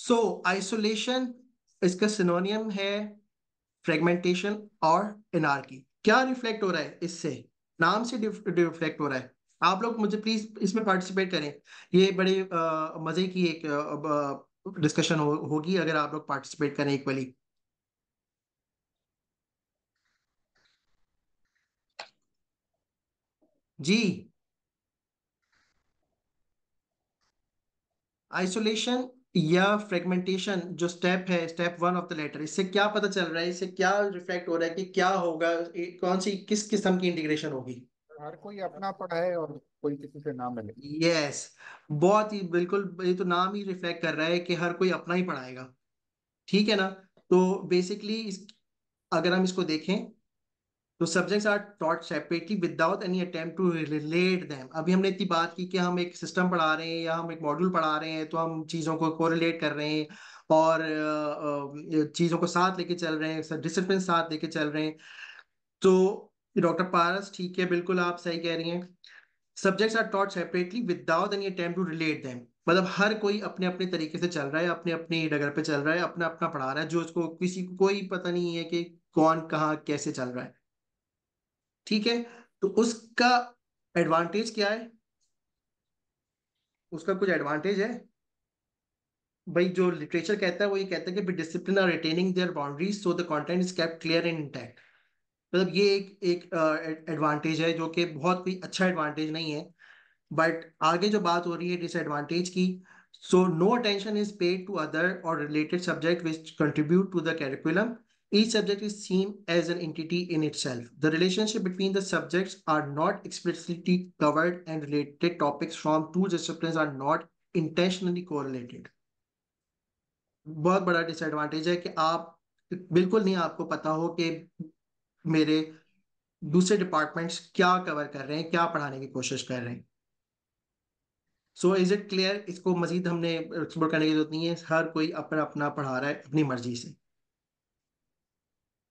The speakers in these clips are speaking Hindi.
सो आइसोलेशन इसका सिनोनियम है फ्रेगमेंटेशन और एनार्की। क्या रिफ्लेक्ट हो रहा है इससे? नाम से रिफ्लेक्ट हो रहा है। आप लोग मुझे प्लीज इसमें पार्टिसिपेट करें। ये बड़े मजे की एक डिस्कशन होगी अगर आप लोग पार्टिसिपेट करें इक्वली। जी। आइसोलेशन या फ्रेगमेंटेशन जो स्टेप है, step one of the ladder, इससे क्या पता चल रहा है, इससे क्या रिफ्लेक्ट हो रहा है कि क्या होगा, कौन सी किस किस्म की इंटीग्रेशन होगी? हर कोई अपना पढ़ाए और कोई किसी से ना मिले। यस। बहुत ही बिल्कुल, ये तो नाम ही रिफ्लेक्ट कर रहा है कि हर कोई अपना ही पढ़ाएगा। ठीक है ना? तो बेसिकली अगर हम इसको देखें तो subjects are taught separately without any attempt to relate them. अभी हमने इतनी बात की कि हम एक सिस्टम पढ़ा रहे हैं या हम एक मॉड्यूल पढ़ा रहे हैं, तो हम चीज़ों को कोरिलेट कर रहे हैं और चीज़ों को साथ लेके चल रहे हैं, डिसिप्लिन साथ लेके चल रहे हैं। तो डॉक्टर पारस ठीक है, बिल्कुल आप सही कह रही हैं। Subjects are taught separately without any attempt to relate them. मतलब हर कोई अपने अपने तरीके से चल रहा है, अपने अपनी डगर पे चल रहा है, अपना अपना पढ़ा रहा है, जो उसको किसी को कोई पता नहीं है कि कौन कहाँ कैसे चल रहा है। ठीक है? तो उसका एडवांटेज क्या है? उसका कुछ एडवांटेज है? भाई जो लिटरेचर कहता है वो ये कहता है कि discipline are retaining their boundaries so the content is kept clear and intact. मतलब ये एक एक एडवांटेज है जो कि बहुत कोई अच्छा एडवांटेज नहीं है। बट आगे जो बात हो रही है डिसएडवांटेज की, so no attention is paid to other or related subject which contribute to the curriculum. Each subject is seen as an entity in itself. The relationship between the subjects are not explicitly covered, and related topics from two disciplines are not intentionally correlated. बहुत बड़ा डिसएडवांटेज है कि आप बिल्कुल नहीं, आपको पता हो कि मेरे दूसरे डिपार्टमेंट्स क्या कवर कर रहे हैं, क्या पढ़ाने की कोशिश कर रहे हैं। So is it clear? इसको मजीद हमने एक्सप्लोर करने की जरूरत नहीं है, हर कोई अपना अपना पढ़ा रहा है अपनी मर्जी से।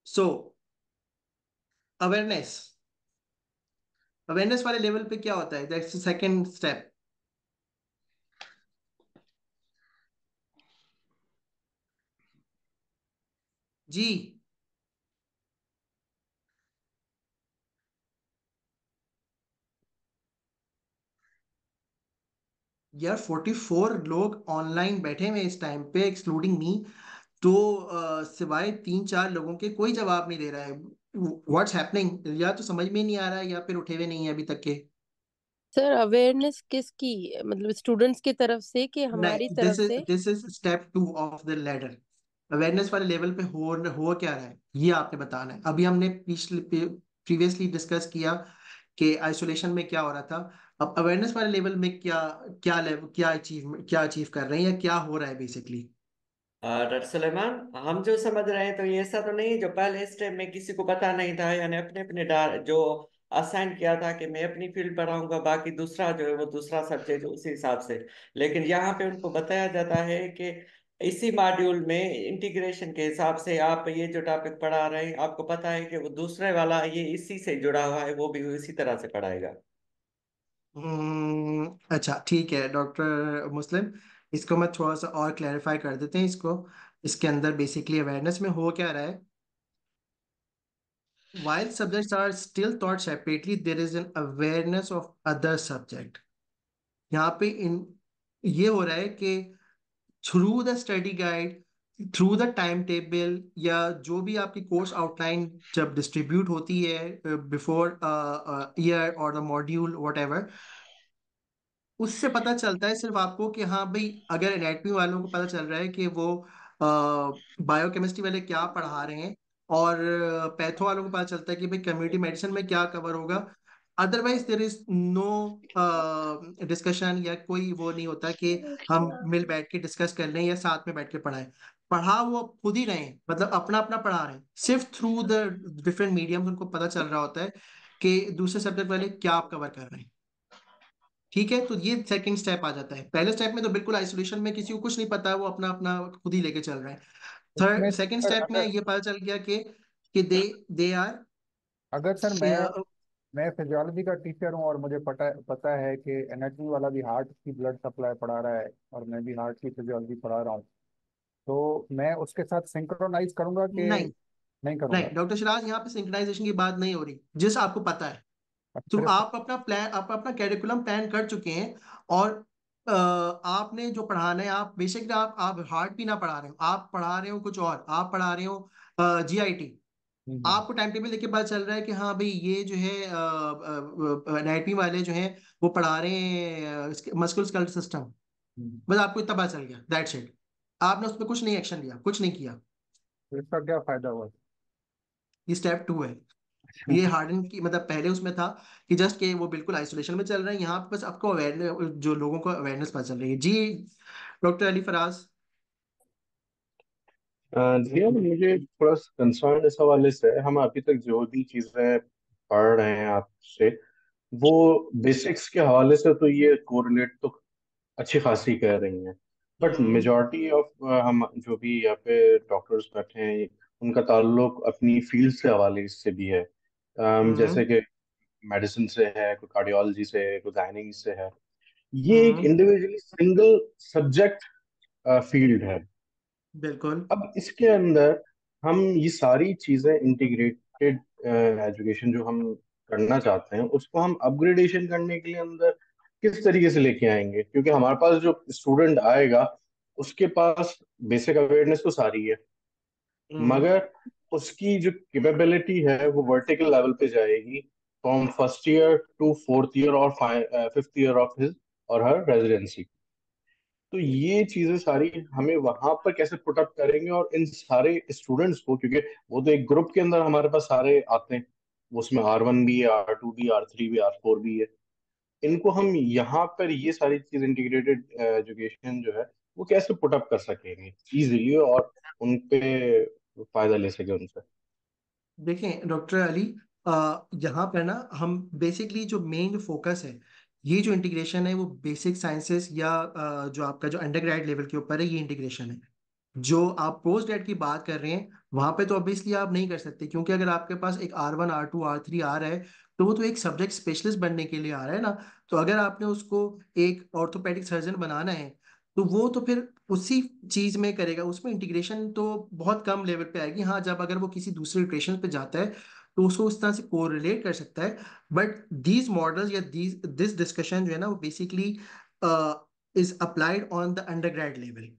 सो अवेयरनेस, अवेयरनेस वाले लेवल पे क्या होता है? That's second step. जी। यार 44 लोग ऑनलाइन बैठे हुए इस टाइम पे एक्सक्लूडिंग मी। तो सिवाय तीन चार लोगों के कोई जवाब नहीं दे रहा है। What's happening? या तो समझ में नहीं आ रहा है या फिर उठे हुए नहीं है अभी तक के। सर अवेयरनेस किसकी, मतलब स्टूडेंट्स की तरफ से कि हमारी नहीं, तरफ से? This is step two of the ladder. Awareness वाले लेवल पे हो क्या रहा है ये आपने बताना है। अभी हमने पिछले प्रीवियसली डिस्कस किया कि आइसोलेशन में क्या हो रहा था। अब अवेयरनेस वाले लेवल में क्या क्या लेवल, क्या अचीव कर रहे हैं या क्या हो रहा है बेसिकली? डॉक्टर सुलेमान, हम जो समझ रहे हैं तो ये ऐसा तो नहीं जो पहले स्टेप में किसी को पता नहीं था, यानी अपने अपने जो असाइन किया था कि मैं अपनी फील्ड पढ़ाऊंगा, बाकी दूसरा जो है वो दूसरा सब्जेक्ट उसी हिसाब से। लेकिन यहाँ पे उनको बताया जाता है कि इसी मॉड्यूल में इंटीग्रेशन के हिसाब से आप ये जो टॉपिक पढ़ा रहे हैं, आपको पता है कि वो दूसरे वाला ये इसी से जुड़ा हुआ है, वो भी इसी तरह से पढ़ाएगा। अच्छा ठीक है डॉक्टर मुस्लिम, इसको मैं थोड़ा सा और क्लैरिफाई कर देते हैं इसको। इसके अंदर बेसिकली अवेयरनेस में हो क्या रहा है? While subjects are still taught separately, there is an awareness of other subject. यहाँ पे इन ये हो रहा है कि through the study guide, through the time table, या जो भी आपकी कोर्स आउटलाइन जब डिस्ट्रीब्यूट होती है बिफोर ईयर और द मॉड्यूल वट एवर, उससे पता चलता है सिर्फ आपको कि हाँ भाई, अगर एनाटॉमी वालों को पता चल रहा है कि वो बायोकेमिस्ट्री वाले क्या पढ़ा रहे हैं, और पैथो वालों को पता चलता है कि भाई कम्युनिटी मेडिसिन में क्या कवर होगा। Otherwise there is no discussion, या कोई वो नहीं होता कि हम मिल बैठ के डिस्कस कर रहे हैं या साथ में बैठ के पढ़ाएं। पढ़ा वो खुद ही रहे हैं, मतलब अपना अपना पढ़ा रहे हैं, सिर्फ थ्रू द डिफरेंट मीडियम्स उनको पता चल रहा होता है कि दूसरे सब्जेक्ट वाले क्या कवर कर रहे हैं। ठीक है? तो ये सेकंड स्टेप आ जाता है। पहले स्टेप में तो बिल्कुल आइसोलेशन में किसी को कुछ नहीं पता है, वो अपना अपना खुद ही लेके चल रहे हैं। इसमें थर्ड सेकंड सर स्टेप में अगर ये पता चल गया कि दे आर। अगर सर मैं फिजियोलॉजी का टीचर हूँ और मुझे पता पता है कि एनाटॉमी वाला भी हार्ट की ब्लड सप्लाई पढ़ा रहा है और मैं भी हार्ट की फिजियोलॉजी पढ़ा रहा हूँ, तो मैं उसके साथ सिंक्रोनाइज करूंगा कि नहीं, नहीं करूंगा? नहीं डॉक्टर सिराज, यहाँ पे सिंक्रोनाइजेशन की बात नहीं हो रही, जिस आपको पता है। तो सिर्फ आप अपना कैरिकुलम प्लान कर चुके हैं, और आपने जो पढ़ाना है, आप बेसिकली आप हार्ड भी ना पढ़ा रहे हो, आप पढ़ा रहे हो कुछ और, आप पढ़ा रहे हो जीआईटी। हम्म, आपको टाइम टेबल देख के पता चल रहा है कि हाँ भाई, ये जो है एनाटमी वाले जो हैं वो पढ़ा रहे हैं मस्कुलर स्केलेटल सिस्टम। हम्म। बस आपको इतना पता चल गया, दैट्स इट। आपने उसमें कुछ नहीं एक्शन लिया, कुछ नहीं किया। तो इसका क्या फायदा हुआ? ये स्टेप 2 है। ये हार्डन की मतलब पहले उसमें था कि जस्ट कि वो बिल्कुल आइसोलेशन में चल रहे हैं, यहाँ पे बस आपको अवेयरनेस, जो लोगों को अवेयरनेस पता चल रही है। जी डॉक्टर अली फराज। जी हाँ, मुझे थोड़ा कंसर्न इस हवाले से है। हम अभी तक जो भी चीज़ें पढ़ रहे हैं आपसे, वो बेसिक्स के हवाले से तो ये कोरिलेट तो अच्छी खासी कर रही हैं, बट हम्म। मेजॉरिटी ऑफ हम जो भी यहाँ पे डॉक्टर्स बैठे हैं, उनका ताल्लुक अपनी फील्ड से हवाले से भी है। जैसे हम्म। कि मेडिसिन से है, कोई कार्डियोलॉजी से है, कोई गायनिक से है। ये एक हम्म। इंडिविजुअली सिंगल सब्जेक्ट फील्ड है। बिल्कुल। अब इसके अंदर हम ये सारी चीजें इंटीग्रेटेड एजुकेशन जो हम करना चाहते हैं, उसको हम अपग्रेडेशन करने के लिए अंदर किस तरीके से लेके आएंगे? क्योंकि हमारे पास जो स्टूडेंट आएगा, उसके पास बेसिक अवेयरनेस तो सारी है, हम्म। मगर उसकी जो कैपेबिलिटी है वो वर्टिकल लेवल पे जाएगी, from first year to fourth year और फिफ्थ ईयर ऑफ हिज और हर रेजिडेंसी। तो ये चीजें सारी हमें वहां पर कैसे पुट अप करेंगे, और इन सारे स्टूडेंट्स को, क्योंकि वो तो एक ग्रुप के अंदर हमारे पास सारे आते हैं, उसमें R1 भी है, R2 भी, R3 भी, R4 भी है। इनको हम यहाँ पर ये सारी चीज इंटीग्रेटेड एजुकेशन जो है वो कैसे पुट अप कर सकेंगे इजीली, और उन पे फायदा ले सके उनसे। देखें डॉक्टर अली, यहाँ पर ना हम बेसिकली जो मेन जो फोकस है, ये जो इंटीग्रेशन है वो बेसिक साइंसेस या जो आपका जो अंडर ग्रेड लेवल के ऊपर है, ये इंटीग्रेशन है। जो आप पोस्ट ग्रेड की बात कर रहे हैं, वहां पे तो ऑब्वियसली आप नहीं कर सकते, क्योंकि अगर आपके पास एक R1 R2 R3 आ रहा है, तो वो तो एक सब्जेक्ट स्पेशलिस्ट बनने के लिए आ रहा है ना। तो अगर आपने उसको एक ऑर्थोपेडिक सर्जन बनाना है, तो वो तो फिर उसी चीज में करेगा, उसमें इंटीग्रेशन तो बहुत कम लेवल पे आएगी। हाँ, जब अगर वो किसी दूसरे इक्वेशन पे जाता है, तो उसको उस तरह से कोरिलेट कर सकता है। बट दीज मॉडल्स या दिस डिस्कशन जो है ना, वो basically is applied on the under grade level.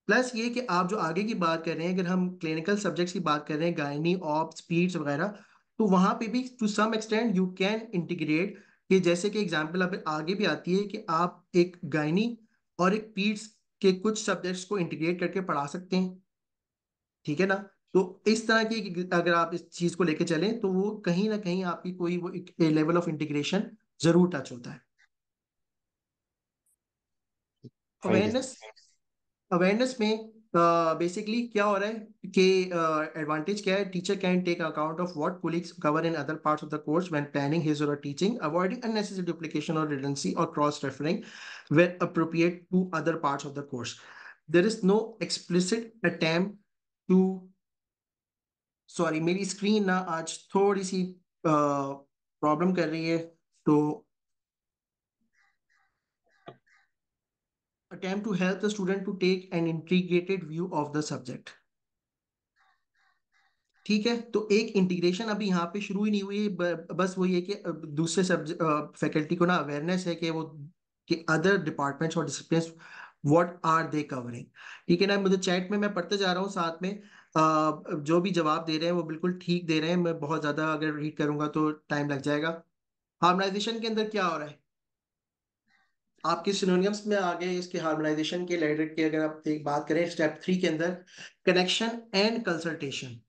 Plus ये कि आप जो आगे की बात कर रहे हैं, अगर हम क्लिनिकल सब्जेक्ट्स की बात कर रहे हैं, गायनी ऑप स्पीड्स वगैरह, तो वहां पे भी to some extent you can integrate. कि जैसे कि एग्जांपल अब आगे भी आती है कि आप एक गायनी और एक पीड्स के कुछ सब्जेक्ट्स को इंटीग्रेट करके पढ़ा सकते हैं। ठीक है ना। तो इस तरह की अगर आप इस चीज को लेके चलें, तो वो कहीं ना कहीं आपकी कोई वो एक लेवल ऑफ इंटीग्रेशन जरूर टच होता है। Thank you. अवेयरनेस, अवेयरनेस में बेसिकली क्या हो रहा है कि एडवांटेज क्या है, teacher can take account of what colleagues cover in other parts of the course when planning his or teaching, avoiding unnecessary duplication or redundancy or cross referring where appropriate to other parts of the course. There is no explicit attempt to, sorry मेरी स्क्रीन ना आज थोड़ी सी प्रॉब्लम कर रही है, तो attempt to help the student to take an integrated view of the subject। ठीक है, तो एक इंटीग्रेशन अभी यहाँ पे शुरू ही नहीं हुई, बस वही है कि दूसरे सब्जेक्ट फैकल्टी को ना अवेयरनेस है कि वो कि अदर डिपार्टमेंट्स और disciplines what are they covering. ठीक है ना, मुझे चैट में मैं पढ़ते जा रहा हूँ साथ में, जो भी जवाब दे रहे हैं वो बिल्कुल ठीक दे रहे हैं। मैं बहुत ज्यादा अगर रीड करूंगा तो टाइम लग जाएगा। हार्मोनाइजेशन के अंदर क्या हो रहा है, आपके सिनोनिम्स में आ गए इसके हार्मोनाइजेशन के लेटर के। अगर आप एक बात करें स्टेप 3 के अंदर, कनेक्शन एंड कंसल्टेशन,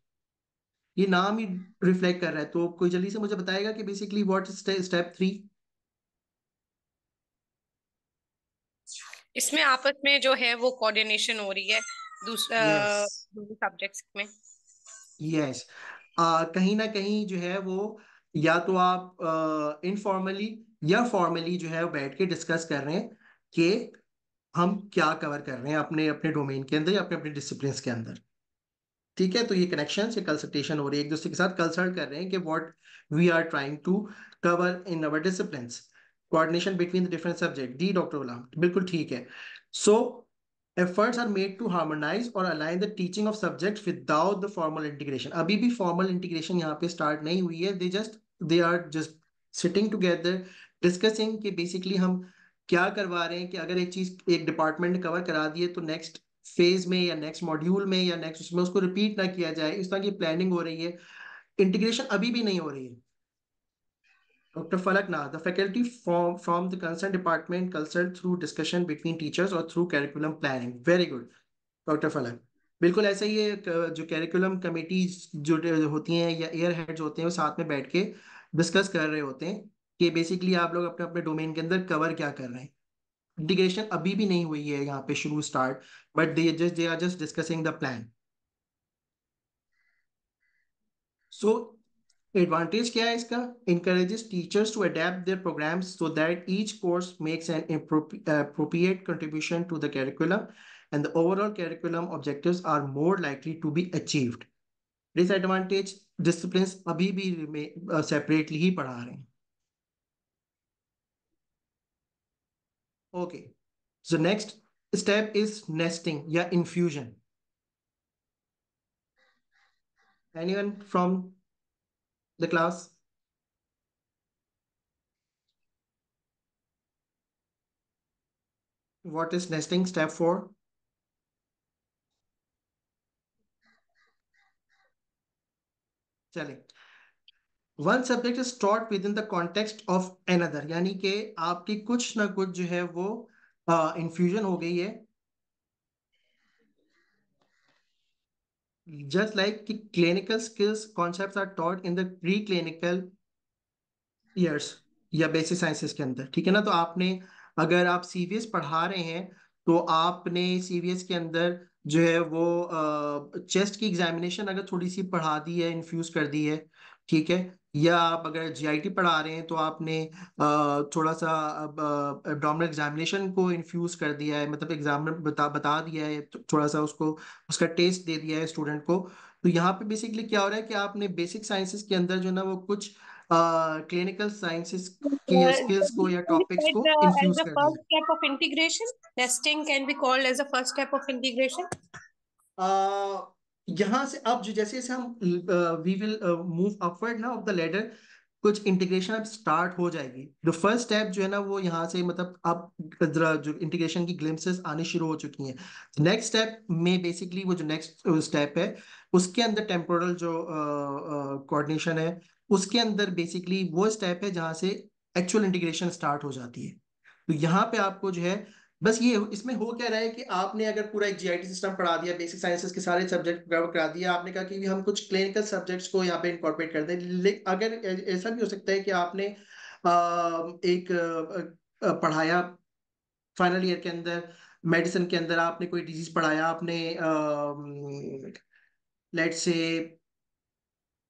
ये नाम ही रिफ्लेक्ट कर रहा है। तो कोई जल्दी से मुझे बताएगा कि बेसिकली व्हाट इज स्टेप 3। इसमें आपस में जो है वो कोऑर्डिनेशन हो रही है दूसरा यस। दूसरे सब्जेक्ट्स में। यस। कहीं ना कहीं जो है वो, या तो आप इनफॉर्मली या फॉर्मली जो है वो बैठ के डिस्कस कर रहे हैं कि हम क्या कवर कर रहे हैं अपने अपने डोमेन के अंदर या अपने अपने डिसिप्लिन के अंदर। ठीक है, तो ये कनेक्शन से कंसल्टेशन हो रही है, एक दूसरे के साथ कंसल्ट कर रहे हैं कि what we are trying to cover in our discipline. Coordination between the different subject, D doctor Ghulam, बिल्कुल ठीक है। सो efforts are made to harmonize or align the teaching of subjects without the formal integration. अभी भी formal integration यहाँ पे start नहीं हुई है. They are just sitting together discussing कि basically हम क्या करवा रहे हैं, कि अगर एक चीज एक डिपार्टमेंट ने कवर करा दी है तो नेक्स्ट फेज में या नेक्स्ट मॉड्यूल में या नेक्स्ट उसमें उसको रिपीट ना किया जाए, इस तरह की प्लानिंग हो रही है. इंटीग्रेशन अभी भी नहीं हो रही है. Dr. Falakna, the faculty from the concerned department consult through discussion between teachers or through curriculum planning. Very good, Dr. Falak. बिल्कुल ऐसा ही है. जो कैरिकुलम कमेटी जो होती हैं या एयर हेड्स होते हैं वो साथ में बैठ के डिस्कस कर रहे होते हैं कि बेसिकली आप लोग अपने अपने डोमेन के अंदर कवर क्या कर रहे हैं. इंटीग्रेशन अभी भी नहीं हुई है यहाँ पे शुरू start, but they are just discussing the plan. So advantage क्या है इसका? encourages teachers to adapt their programs so that each course makes an appropriate contribution to the curriculum and the overall curriculum objectives are more likely to be achieved. Disadvantage, disciplines अभी भी separately ही पढ़ा रहे हैं. Okay, so next step is nesting या infusion. Anyone from the class? What is nesting? Step 4. चले. One subject is taught within the context of another, यानी कि आपकी कुछ ना कुछ जो है वो infusion हो गई है. Just like कि clinical skills concepts are taught in the pre-clinical years या बेसिक साइंसेस के अंदर, ठीक है ना. तो आपने अगर आप सीवीएस पढ़ा रहे हैं तो आपने सीवीएस के अंदर जो है वो चेस्ट की एग्जामिनेशन अगर थोड़ी सी पढ़ा दी है, इन्फ्यूज कर दी है, ठीक है. या आप अगर जीआईटी पढ़ा रहे हैं तो आपने थोड़ा सा एब्डोमिनल एग्जामिनेशन को इन्फ्यूज कर दिया है, मतलब एग्जाम में बता दिया है, थोड़ा सा उसको उसका टेस्ट दे दिया है स्टूडेंट को. तो यहाँ पे बेसिकली क्या हो रहा है कि आपने बेसिक साइंसेस के अंदर जो ना वो कुछ क्लिनिकल साइंसेस के स्किल्स को या टॉपिक्स को As इन्फ्यूज the कर दिया. first step of integration, nesting can be called as a first step of integration. यहाँ से अब जो जैसे जैसे हम वी विल मूव अपवर्ड ना ऑफ द लेडर, कुछ इंटीग्रेशन अब स्टार्ट हो जाएगी. द फर्स्ट स्टेप जो है ना वो यहाँ से मतलब अब जो इंटीग्रेशन की ग्लिम्पसेस आनी शुरू हो चुकी हैं. नेक्स्ट स्टेप में बेसिकली वो जो नेक्स्ट स्टेप है उसके अंदर टेम्पोरल जो कोऑर्डिनेशन है उसके अंदर बेसिकली वो स्टेप है जहाँ से एक्चुअल इंटीग्रेशन स्टार्ट हो जाती है. तो यहाँ पे आपको जो है बस ये इसमें हो क्या रहा है कि आपने अगर पूरा एक जीआईटी सिस्टम पढ़ा दिया, बेसिक साइंसेस के सारे सब्जेक्ट कवर करा दिया, आपने कहा कि हम कुछ क्लिनिकल सब्जेक्ट्स को यहाँ पे इंकॉर्पोरेट कर दें. अगर ऐसा भी हो सकता है कि आपने एक पढ़ाया फाइनल ईयर के अंदर मेडिसिन के अंदर आपने कोई डिजीज पढ़ाया, आपने लेट से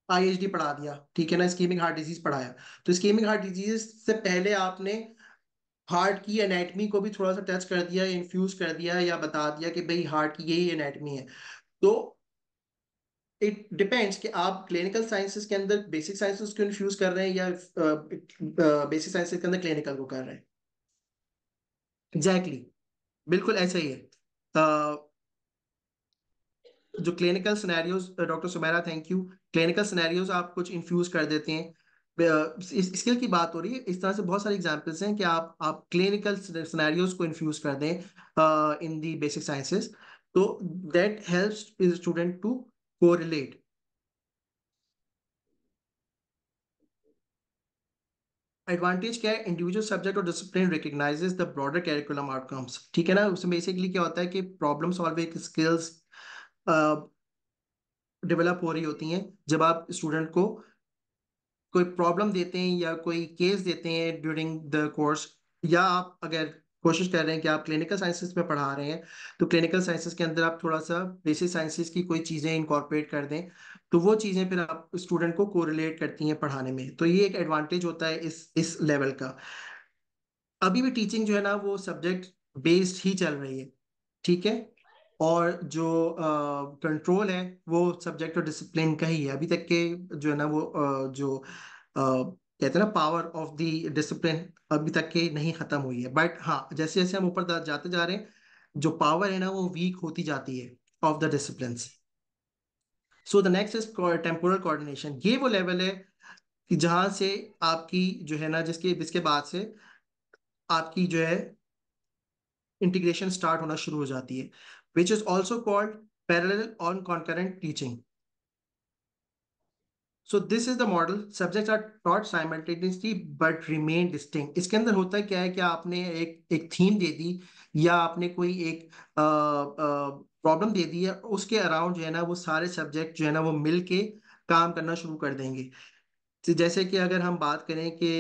आईएचडी पढ़ा दिया, ठीक है ना, इस्कीमिक हार्ट डिजीज पढ़ाया. तो इस्कीमिक हार्ट डिजीज से पहले आपने हार्ट की एनाटमी को भी थोड़ा सा टच कर दिया, इन्फ्यूज कर दिया या बता दिया कि भाई हार्ट की यही एनाटमी है. तो इट डिपेंड्स कि आप क्लिनिकल साइंसेस के अंदर बेसिक साइंसेस को इन्फ्यूज कर रहे हैं या बेसिक साइंसेस के अंदर क्लिनिकल को कर रहे हैं. एग्जैक्टली बिल्कुल ऐसा ही है. जो clinical scenarios, doctor Sumera thank you, clinical scenarios आप कुछ इन्फ्यूज कर देते हैं. इस स्किल की बात हो रही है, इस तरह से बहुत सारे एग्जांपल्स हैं कि आप क्लिनिकल सिनेरियोज को इन्फ्यूज कर दें इन दी बेसिक साइंसेस. तो that helps student to correlate. Advantage क्या है? इंडिविजुअल सब्जेक्ट और discipline recognises the broader curriculum outcomes, ठीक है ना. उसमें बेसिकली क्या होता है कि प्रॉब्लम सॉल्विंग स्किल्स डेवलप हो रही होती हैं जब आप स्टूडेंट को कोई प्रॉब्लम देते हैं या कोई केस देते हैं ड्यूरिंग द कोर्स, या आप अगर कोशिश कर रहे हैं कि आप क्लिनिकल साइंसेस में पढ़ा रहे हैं तो क्लिनिकल साइंसेस के अंदर आप थोड़ा सा बेसिक साइंसेस की कोई चीज़ें इंकॉर्पोरेट कर दें तो वो चीज़ें फिर आप स्टूडेंट को कोरिलेट करती हैं पढ़ाने में. तो ये एक एडवांटेज होता है इस लेवल का. अभी भी टीचिंग जो है ना वो सब्जेक्ट बेस्ड ही चल रही है, ठीक है. और जो कंट्रोल है वो सब्जेक्ट और डिसिप्लिन का ही है अभी तक के. जो है ना वो जो कहते हैं ना पावर ऑफ द डिसिप्लिन अभी तक के नहीं खत्म हुई है. बट हाँ जैसे जैसे हम ऊपर जाते जा रहे हैं जो पावर है ना वो वीक होती जाती है of the discipline. So the next is temporal coordination. ये वो लेवल है कि जहां से आपकी जो है ना, जिसके जिसके बाद से आपकी जो है इंटीग्रेशन स्टार्ट होना शुरू हो जाती है, which is also called parallel on concurrent teaching. So this is the model, subjects are taught simultaneously but remain distinct. इसके अंदर होता क्या है कि आपने एक एक थीम दे दी, या आपने कोई एक प्रॉब्लम दे दी है, उसके अराउंड जो है ना वो सारे सब्जेक्ट जो है ना वो मिल के काम करना शुरू कर देंगे। तो जैसे कि अगर हम बात करें कि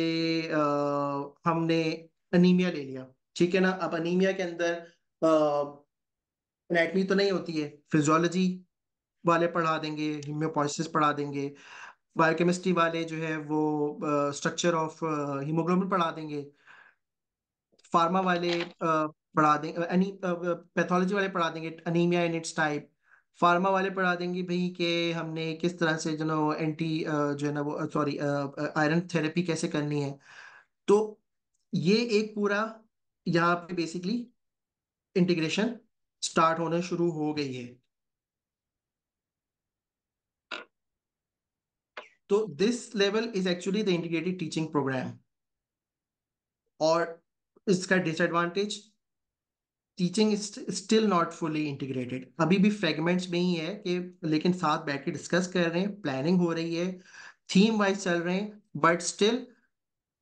हमने अनीमिया ले लिया, ठीक है ना। अब अनीमिया के अंदर एनाटमी तो नहीं होती है, फिजियोलॉजी वाले पढ़ा देंगे, हिमोपोइसिस पढ़ा देंगे, बायोकेमिस्ट्री वाले जो है वो स्ट्रक्चर ऑफ हीमोग्लोबिन पढ़ा देंगे, फार्मा वाले पढ़ा देंगे, पैथोलॉजी वाले पढ़ा देंगे anaemia in its type, pharma वाले पढ़ा देंगे भाई कि हमने किस तरह से जो ना एंटी जो है ना वो सॉरी आयरन थेरेपी कैसे करनी है। तो ये एक पूरा यहाँ पे बेसिकली इंटीग्रेशन स्टार्ट होना शुरू हो गई है। तो this level is actually the integrated teaching programme. और इसका disadvantage, teaching is still not fully integrated, अभी भी फ्रेगमेंट्स में ही है कि, लेकिन साथ बैठ के डिस्कस कर रहे हैं, प्लानिंग हो रही है, थीम वाइज चल रहे हैं, बट स्टिल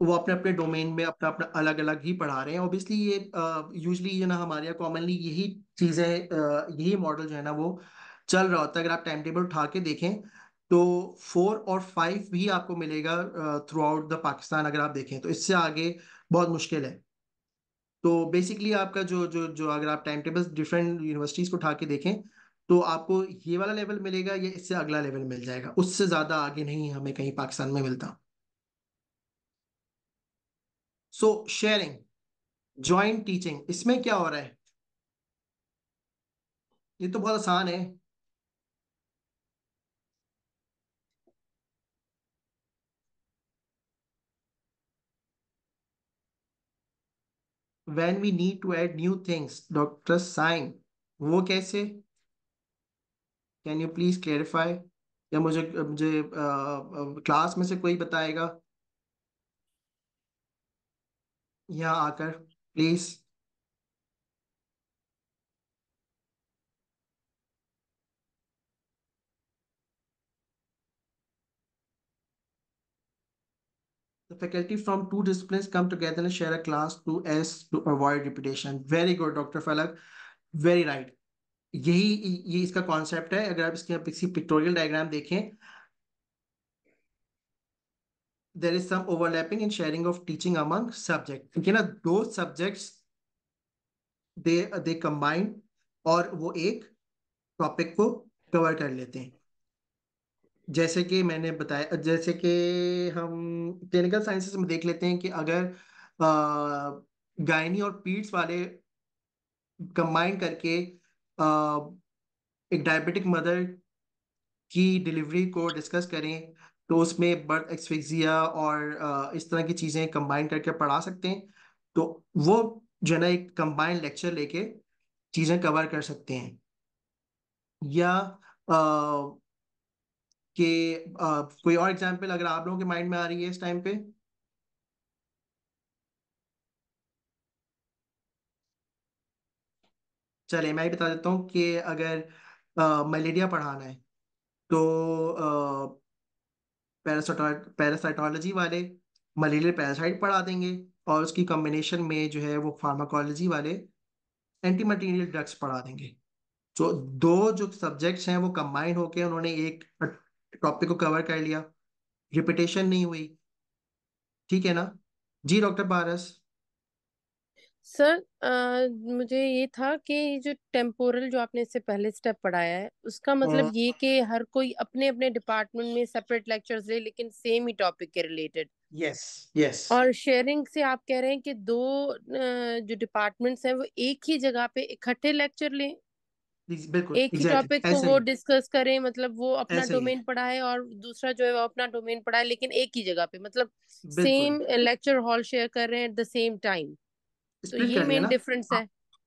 वो अपने अपने डोमेन में अपना अपना अलग अलग ही पढ़ा रहे हैं। ऑब्वियसली ये यूजली ये ना हमारे यहाँ कॉमनली यही चीजें यही मॉडल जो है ना वो चल रहा होता है। अगर आप टाइम टेबल उठा के देखें तो 4 और 5 भी आपको मिलेगा थ्रू आउट द पाकिस्तान। अगर आप देखें तो इससे आगे बहुत मुश्किल है। तो बेसिकली आपका जो जो जो अगर आप टाइम टेबल डिफरेंट यूनिवर्सिटीज को उठा के देखें तो आपको ये वाला लेवल मिलेगा, या इससे अगला लेवल मिल जाएगा, उससे ज्यादा आगे नहीं हमें कहीं पाकिस्तान में मिलता। सो शेयरिंग, जॉइंट टीचिंग, इसमें क्या हो रहा है? ये तो बहुत आसान है। When we need to add new things, doctor Sain, वो कैसे? Can you please clarify? या मुझे मुझे क्लास में से कोई बताएगा यहाँ आकर please? The faculty from two disciplines come together and share a class to as to avoid repetition. Very good, Dr. Falak. Very right. यही ये इसका कॉन्सेप्ट है। अगर आप इसके किसी पिक्टोरियल डायग्राम देखें, there is some overlapping in sharing of teaching among subject, ठीक है ना। दो सब्जेक्ट्स दे दे कंबाइन और वो एक टॉपिक को कवर कर लेते हैं। जैसे कि मैंने बताया, जैसे कि हम क्लिनिकल साइंसेस में देख लेते हैं कि अगर गायनी और पीड्स वाले कंबाइन करके एक डायबिटिक मदर की डिलीवरी को डिस्कस करें, तो उसमें बर्थ एक्सफिक्सिया और इस तरह की चीज़ें कंबाइन करके पढ़ा सकते हैं। तो वो जो है ना एक कंबाइंड लेक्चर लेके चीज़ें कवर कर सकते हैं। या कि कोई और एग्जांपल अगर आप लोगों के माइंड में आ रही है इस टाइम पे। चलिए मैं ही बता देता हूँ कि अगर मलेरिया पढ़ाना है तो पैरासाइटोलॉजी वाले मलेरिया पैरासाइट पढ़ा देंगे, और उसकी कॉम्बिनेशन में जो है वो फार्माकोलॉजी वाले एंटी मटेरियल ड्रग्स पढ़ा देंगे। तो दो जो सब्जेक्ट्स हैं वो कंबाइन होके उन्होंने एक टॉपिक को कवर कर लिया, रिपीटेशन नहीं हुई। ठीक है ना? जी डॉक्टर पारस। सर मुझे ये था कि जो टेम्पोरल जो आपने इससे पहले स्टेप पढ़ाया है, उसका मतलब ये कि हर कोई अपने अपने डिपार्टमेंट में सेपरेट लेक्चर्स ले, लेकिन सेम ही टॉपिक के रिलेटेड। यस यस, और शेयरिंग से आप कह रहे हैं कि दो जो डिपार्टमेंट्स हैं वो एक ही जगह पे इकट्ठे लेक्चर लें, बिल्कुल एक ही टॉपिक एग्जैक्टली को ऐसे वो ही, डिस्कस करें, मतलब वो अपना ऐसे ही डोमेन पढ़ाए और दूसरा जो है वो अपना डोमेन पढ़ाए, लेकिन एक ही जगह पे, मतलब बिल्कुल सेम लेक्चर हॉल शेयर कर रहे हैं एट द सेम टाइम। तो स्प्लिट ये कर दिया मेन ना। डिफरेंस है।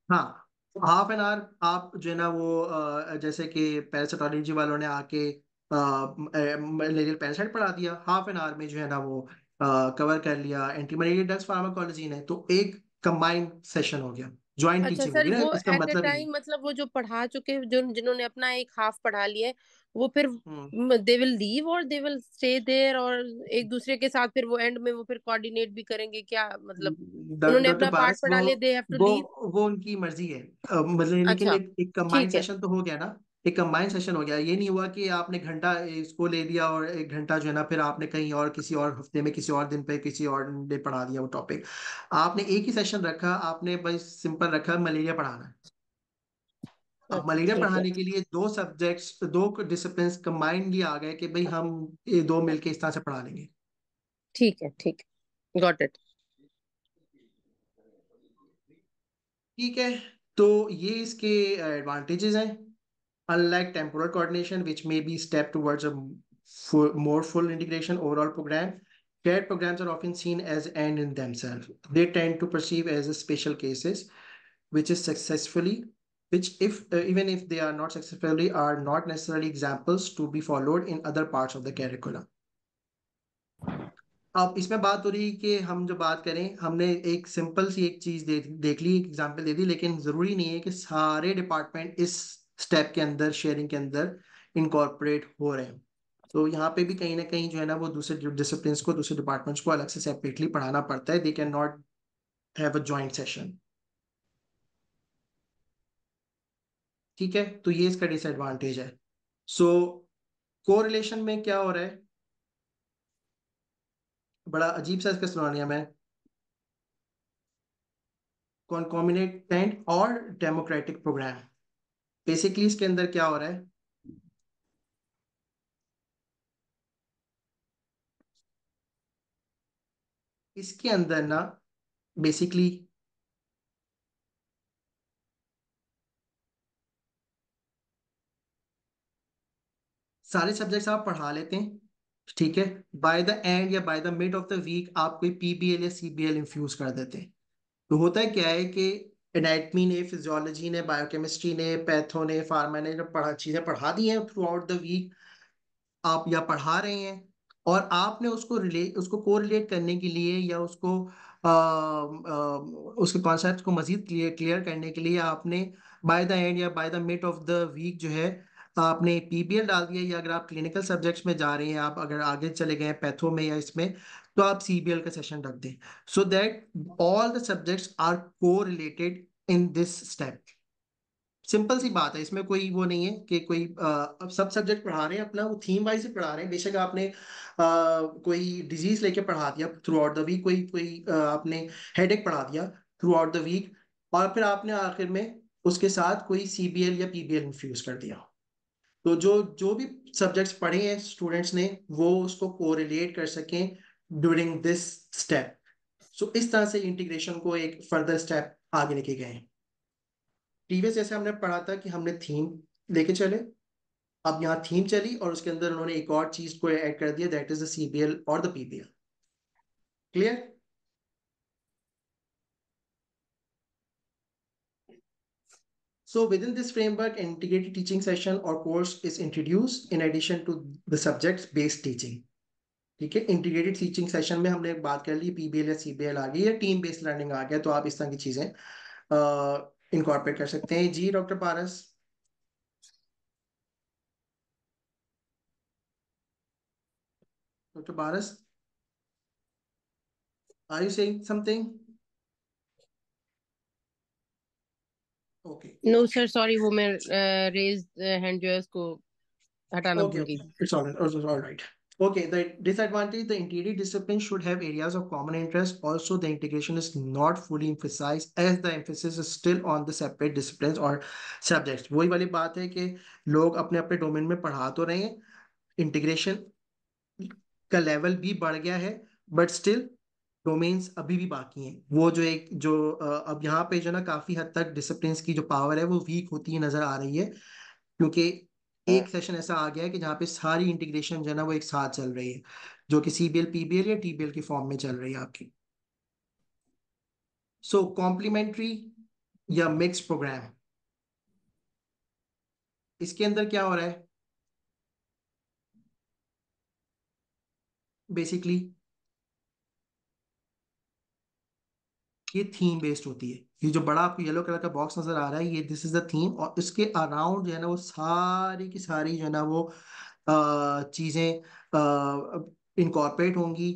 हाँ, हाफ एन आवर आप जो है ना वो जैसे कि पैरासिटोलॉजी वालों ने आके मलेरियल पैरासाइट पढ़ा दिया, हाफ एन आवर में जो है ना वो कवर कर लिया एंटी मलेरियल ड्रग्स फार्माकोलॉजी ने, तो एक कंबाइंड सेशन हो गया, ज्वाइंट अच्छा टीचिंग सर, होगी ना, वो इसका एट अ मतलब ये। टाइम मतलब वो जो पढ़ा चुके, जो जिन्होंने अपना एक हाफ पढ़ा लिया है, वो फिर हम्म। दे विल लीव और दे विल स्टे देयर, और एक दूसरे के साथ फिर वो एंड में वो फिर कोऑर्डिनेट भी करेंगे क्या, मतलब उन्होंने डॉक्टर अपना पार्ट पारस, पढ़ा लिया, दे हैव टू वो लीव? वो उनकी मर्जी है, मतलब लेकिन अच्छा, एक कंबाइंड ठीक है। सेशन तो हो गया ना, एक कंबाइंड सेशन हो गया, ये नहीं हुआ कि आपने घंटा इसको ले लिया और एक घंटा जो है ना फिर आपने कहीं और किसी और हफ्ते में किसी और दिन पे किसी और डे पढ़ा दिया वो टॉपिक। आपने एक ही सेशन रखा, आपने बस सिंपल रखा मलेरिया पढ़ाना है। अब अच्छा, मलेरिया ठीक है, पढ़ाने के लिए दो सब्जेक्ट्स, दो डिसिप्लिन कंबाइंडली आ गए कि भाई हम ये दो मिलके इस तरह से पढ़ा लेंगे। ठीक है, ठीक है, गॉट इट। ठीक है, तो ये इसके एडवांटेजेस हैं। Unlike temporal coordination, which may be step towards a more full integration overall program, shared programs are often seen as end in themselves. They tend to perceive as a special cases, which is successfully, which if even if they are not successfully, are not necessarily examples to be followed in other parts of the curriculum. अब इसमें बात हो रही है कि हम जो बात करें, हमने एक सिंपल सी एक चीज देख ली, एक एग्जांपल दे दी, लेकिन जरूरी नहीं है कि सारे डिपार्टमेंट इस स्टेप के अंदर, शेयरिंग के अंदर इनकॉर्पोरेट हो रहे हैं। तो यहाँ पे भी कहीं ना कहीं जो है ना वो दूसरे डिसिप्लिन को, दूसरे डिपार्टमेंट्स को अलग से सेपरेटली पढ़ाना पड़ता है, they can not have a joint session. ठीक है, तो ये इसका डिसएडवांटेज है। सो कोरिलेशन में क्या हो रहा है, बड़ा अजीब सा इसका सुनानिया में, कॉन्कॉमिनेंट और डेमोक्रेटिक प्रोग्राम। बेसिकली इसके अंदर क्या हो रहा है, इसके अंदर ना बेसिकली सारे सब्जेक्ट्स आप पढ़ा लेते हैं, ठीक है, बाय द एंड या by the mid of the week आप कोई पीबीएल या सीबीएल इंफ्यूज कर देते हैं। तो होता है क्या है कि एनाटमी ने, फिजियोलॉजी ने, बायोकेमिस्ट्री ने, पैथो ने, फार्मा ने जब पढ़ा चीजें पढ़ा दी हैं थ्रू आउट द वीक, आप या पढ़ा रहे हैं, और आपने उसको कोरिलेट करने के लिए या उसके कॉन्सेप्ट को मजीद क्लियर करने के लिए आपने बाय द एंड या by the mid of the week जो है आपने पीबीएल डाल दिया, या अगर आप क्लिनिकल सब्जेक्ट्स में जा रहे हैं, आप अगर आगे चले गए हैं पैथो में या इसमें, तो आप सीबीएल का सेशन रख दें, so that all the subjects are correlated in this step. Simple सी बात है, इसमें कोई वो नहीं है कि कोई अब सब सब्जेक्ट पढ़ा रहे हैं अपना वो थीम वाइज ही पढ़ा रहे हैं। बेशक आपने कोई डिजीज लेके पढ़ा दिया थ्रू आउट द वीक, कोई कोई आपने हेडेक पढ़ा दिया थ्रू आउट द वीक, और फिर आपने आखिर में उसके साथ कोई सीबीएल या पीबीएल इन्फ्यूज कर दिया, तो जो जो भी सब्जेक्ट्स पढ़े हैं स्टूडेंट्स ने वो उसको कोरिलेट कर सकें ड्यूरिंग दिस स्टेप। सो इस तरह से इंटीग्रेशन को एक फर्दर स्टेप आगे लेके गए हैं। प्रीवियस जैसे हमने पढ़ा था कि हमने थीम लेके चले, अब यहाँ थीम चली और उसके अंदर उन्होंने एक और चीज को ऐड कर दिया, दैट इज द सीबीएल और the PBL. Clear? So within this framework, an integrated teaching session or course is introduced in addition to the subjects based teaching. ठीक है, इंटीग्रेटेड टीचिंग सेशन में हमने बात कर ली पीबीएल या सीबीएल आ गई या टीम बेस्ड लर्निंग आ गया, तो आप इस तरह की चीजें इनकॉर्पोरेट कर सकते हैं। जी doctor Paras, doctor Paras, are you saying something? Okay, no sir, sorry, वो मैं रेज हैंड जो है उसको हटाना okay, भूल okay. गई थी। It's all right. Okay, the disadvantage, the integrated discipline should have areas of common interest. Also, the integration is not fully emphasized as the emphasis is still on the separate disciplines or subjects. वही वाली बात है कि लोग अपने अपने डोमेन में पढ़ा तो रहे हैं, इंटीग्रेशन का लेवल भी बढ़ गया है, बट स्टिल डोमेन्स अभी भी बाकी हैं। वो जो एक जो अब यहाँ पे जो ना काफी हद तक डिसिप्लिन की जो पावर है वो वीक होती है नजर आ रही है, क्योंकि एक सेशन ऐसा आ गया है कि जहाँ पे सारी इंटीग्रेशन जो है ना वो एक साथ चल रही है, जो कि सीबीएल पीबीएल या टीबीएल की फॉर्म में चल रही है आपकी। सो कॉम्प्लीमेंट्री या मिक्स प्रोग्राम, इसके अंदर क्या हो रहा है बेसिकली, ये थीम बेस्ड होती है। ये जो बड़ा आपको येलो कलर का बॉक्स नजर आ रहा है, ये दिस इज द थीम, और इसके अराउंड जो है ना वो सारी की सारी जो है ना वो चीजें इनकॉर्पोरेट होंगी।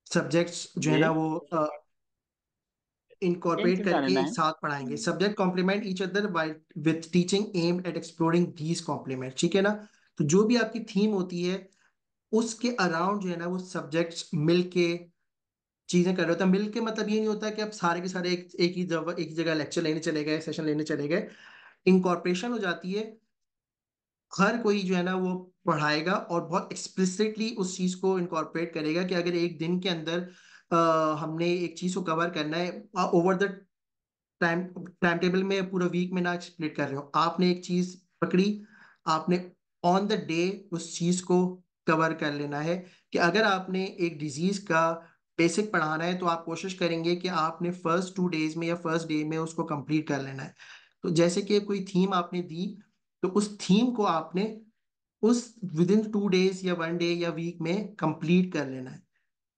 सब्जेक्ट्स जो है जी। ना वो इन इनकॉर्पोरेट चिंता करके नहीं। एक साथ पढ़ाएंगे। Subject complement each other with teaching aim at exploring these complement, ठीक है ना। तो जो भी आपकी थीम होती है उसके अराउंड जो है ना वो सब्जेक्ट्स मिलके चीजें कर रहे होते हैं। मिलके मतलब ये नहीं होता कि आप सारे के सारे एक ही जगह लेक्चर लेने चले गए, सेशन लेने चले गए। इनकॉर्पोरेशन हो जाती है। हर कोई जो है ना वो पढ़ाएगा और बहुत एक्सप्लिसिटली उस चीज को इनकॉर्पोरेट करेगा कि अगर एक दिन के अंदर हमने एक चीज को कवर करना है over the time time table में, पूरा वीक में ना स्प्लिट कर रहे हो, आपने एक चीज पकड़ी, आपने ऑन द डे उस चीज को कवर कर लेना है। कि अगर आपने एक डिजीज का बेसिक पढ़ाना है तो आप कोशिश करेंगे कि आपने फर्स्ट 2 डेज में या फर्स्ट डे में उसको कंप्लीट कर लेना है। तो जैसे कि कोई थीम आपने दी, तो उस थीम को आपने उस विद इन 2 डेज या 1 डे या वीक में कंप्लीट कर लेना है,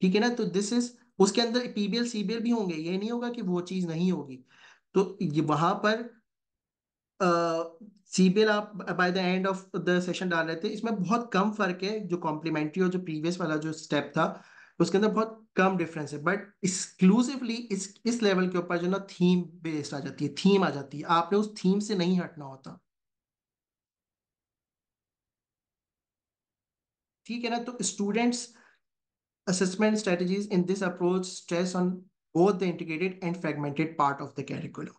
ठीक है ना। तो दिस इज, उसके अंदर पीबीएल सीबीएल भी होंगे, ये नहीं होगा कि वो चीज नहीं होगी। तो ये वहां पर सीबीएल आप bye the end of the session डाल रहे थे, इसमें बहुत कम फर्क है जो कॉम्प्लीमेंट्री और जो प्रीवियस वाला जो स्टेप था उसके अंदर बहुत कम डिफरेंस है। बट एक्सक्लूसिवली इस लेवल के ऊपर जो ना थीम बेस्ड आ जाती है, थीम आ जाती है, आपने उस थीम से नहीं हटना होता, ठीक है ना। तो students assessment strategies in this approach stress on both the integrated and fragmented part of the curriculum.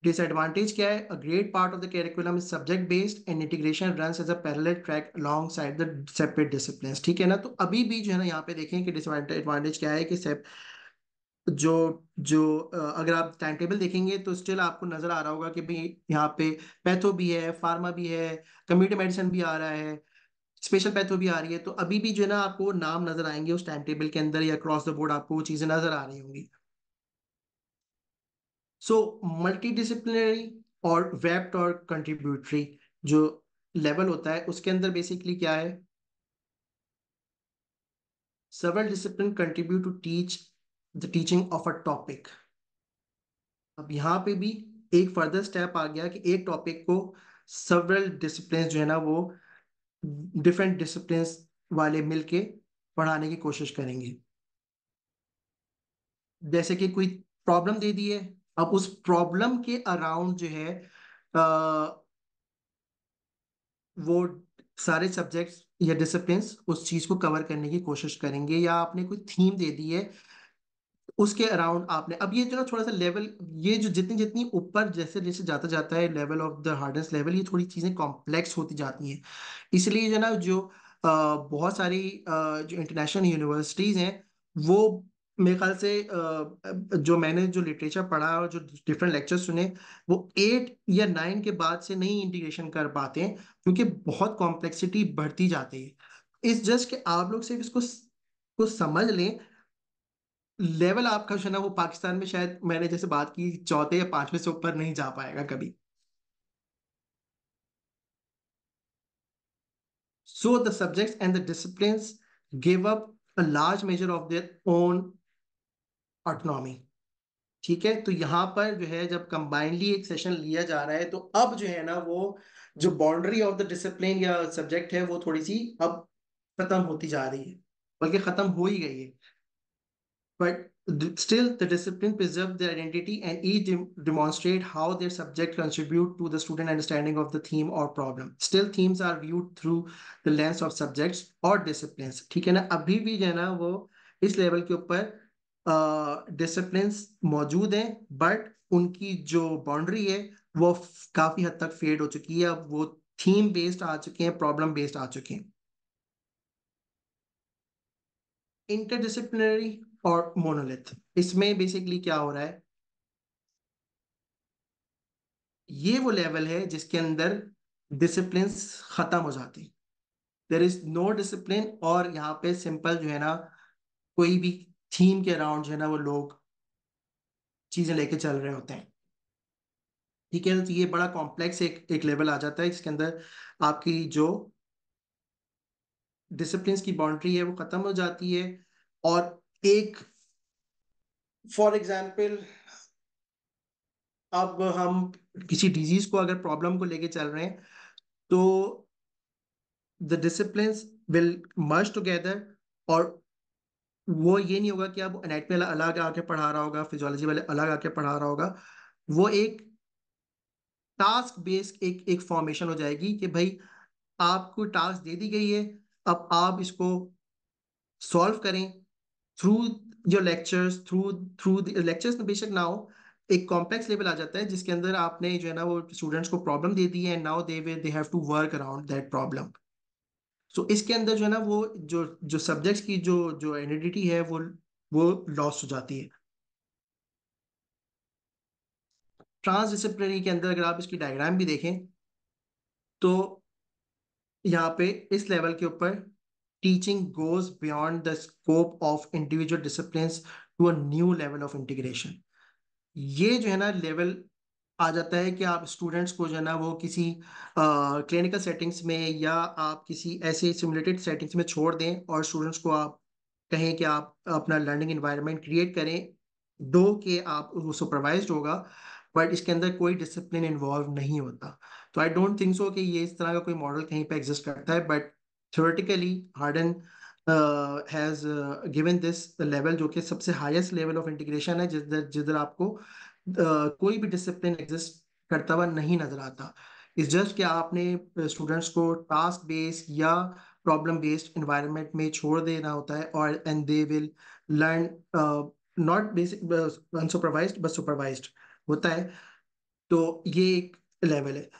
Disadvantage क्या है? A great part of the curriculum is subject based and integration runs as a parallel track alongside the separate disciplines, ठीक है ना। तो अभी भी जो है ना यहाँ पे देखें कि डिसएडवांटेज क्या है कि जो जो अगर आप टाइम टेबल देखेंगे तो स्टिल आपको नजर आ रहा होगा कि भाई यहाँ पे पैथो भी है, फार्मा भी है, कम्युनिटी मेडिसिन भी आ रहा है, स्पेशल पैथो भी आ रही है। तो अभी भी जो है ना आपको नाम नजर आएंगे उस टाइम टेबल के अंदर, या क्रॉस द बोर्ड आपको वो चीजें नजर आ रही होंगी। सो मल्टी डिसिप्लिनरी और वेब्ड और कंट्रीब्यूटरी जो लेवल होता है उसके अंदर बेसिकली क्या है, several discipline contribute to teach the teaching of a topic। अब यहाँ पे भी एक फर्दर स्टेप आ गया कि एक टॉपिक को several disciplines जो है ना वो डिफरेंट डिसिप्लिन्स वाले मिलके पढ़ाने की कोशिश करेंगे। जैसे कि कोई प्रॉब्लम दे दी है, अब उस प्रॉब्लम के अराउंड जो है वो सारे सब्जेक्ट्स या डिसिप्लिन्स उस चीज को कवर करने की कोशिश करेंगे। या आपने कोई थीम दे दी है उसके अराउंड आपने, अब ये जो ना थोड़ा सा लेवल, ये जो जितनी जितनी ऊपर जैसे जैसे जाता जाता है level of the hardness level, ये थोड़ी चीजें कॉम्प्लेक्स होती जाती हैं। इसलिए जो ना जो बहुत सारी जो इंटरनेशनल यूनिवर्सिटीज हैं वो मेरे ख्याल से जो मैंने जो लिटरेचर पढ़ा और जो डिफरेंट लेक्चर सुने, वो 8 या 9 के बाद से नहीं इंटीग्रेशन कर पाते हैं क्योंकि बहुत कॉम्प्लेक्सिटी बढ़ती जाती है। इस जस्ट कि आप लोग सिर्फ इसको को समझ लें, लेवल आपका जो है ना वो पाकिस्तान में शायद मैंने जैसे बात की चौथे या पांचवें से ऊपर नहीं जा पाएगा कभी। So the subjects and the disciplines give up a large measure of their own autonomy, ठीक है। तो यहाँ पर जो है जब कंबाइनली एक सेशन लिया जा रहा है तो अब जो है ना वो जो बाउंड्री ऑफ द डिसिप्लिन या सब्जेक्ट है वो थोड़ी सी अब खत्म होती जा रही है, बल्कि खत्म हो ही गई है। But still, the discipline preserve their identity and each demonstrate how their subject contribute to the student understanding of the theme or problem. Still, themes are viewed through the lens of subjects or disciplines. ठीक है ना, अभी भी जो है ना वो इस लेवल के ऊपर डिसिप्लिन्स मौजूद हैं, बट उनकी जो बाउंड्री है वो काफी हद तक फेड हो चुकी है। अब वो थीम बेस्ड आ चुके हैं, प्रॉब्लम बेस्ड आ चुके हैं। इंटरडिसिप्लिनरी और मोनोलिथ, इसमें बेसिकली क्या हो रहा है, ये वो लेवल है जिसके अंदर डिसिप्लिन खत्म हो जाती, देर इज नो डिसिप्लिन, और यहाँ पे सिंपल जो है ना कोई भी थीम के अराउंड जो है ना वो लोग चीजें लेके चल रहे होते हैं। ठीक है, तो ये बड़ा कॉम्प्लेक्स एक लेवल आ जाता है जिसके अंदर आपकी जो डिसिप्लिन की बाउंड्री है वो खत्म हो जाती है। और एक फॉर एग्जाम्पल, अब हम किसी डिजीज को अगर प्रॉब्लम को लेके चल रहे हैं, तो the discipline will merge together. और वो ये नहीं होगा कि अब एनाटमी वाला अलग आके पढ़ा रहा होगा, फिजियोलॉजी वाले अलग आके पढ़ा रहा होगा। वो एक टास्क बेस्ड एक फॉर्मेशन हो जाएगी कि भाई आपको टास्क दे दी गई है, अब आप इसको सॉल्व करें through your lectures, through through lectures में बेशक ना हो, एक कॉम्प्लेक्स लेवल आ जाता है जिसके अंदर आपने जो है ना वो स्टूडेंट्स को प्रॉब्लम दे दी है, and now they have to work around that problem. So इसके अंदर जो है ना वो जो जो सब्जेक्ट्स की जो जो आइडेंटिटी है वो लॉस्ट हो जाती है। ट्रांसडिसिप्लिनरी के अंदर अगर आप इसकी डायग्राम भी देखें, तो यहाँ पे इस लेवल के ऊपर teaching goes beyond the scope of individual discipline to a new level of integration. ये जो है ना लेवल आ जाता है कि आप स्टूडेंट्स को जो है ना वो किसी क्लिनिकल सेटिंग्स में या आप किसी ऐसे सिमुलेटेड सेटिंग्स में छोड़ दें और स्टूडेंट्स को आप कहें कि आप अपना लर्निंग एनवायरनमेंट क्रिएट करें, दो कि आप वो सुपरवाइज्ड होगा, बट इसके अंदर कोई डिसिप्लिन इन्वॉल्व नहीं होता। तो आई डोंट थिंक सो कि ये इस तरह का कोई मॉडल कहीं पे एग्जिस्ट करता है, but theoretically harden has given this level जो कि सबसे हाईएस्ट लेवल ऑफ इंटीग्रेशन है, जिधर आपको कोई भी डिसिप्लिन एग्जिस्ट करता हुआ नहीं नजर आता। इस जस्ट कि आपने स्टूडेंट्स को टास्क बेस्ड या प्रॉब्लम बेस्ड एनवायरनमेंट में छोड़ देना होता है, और and they will learn not basic unsupervised but supervised होता है। तो ये एक लेवल है।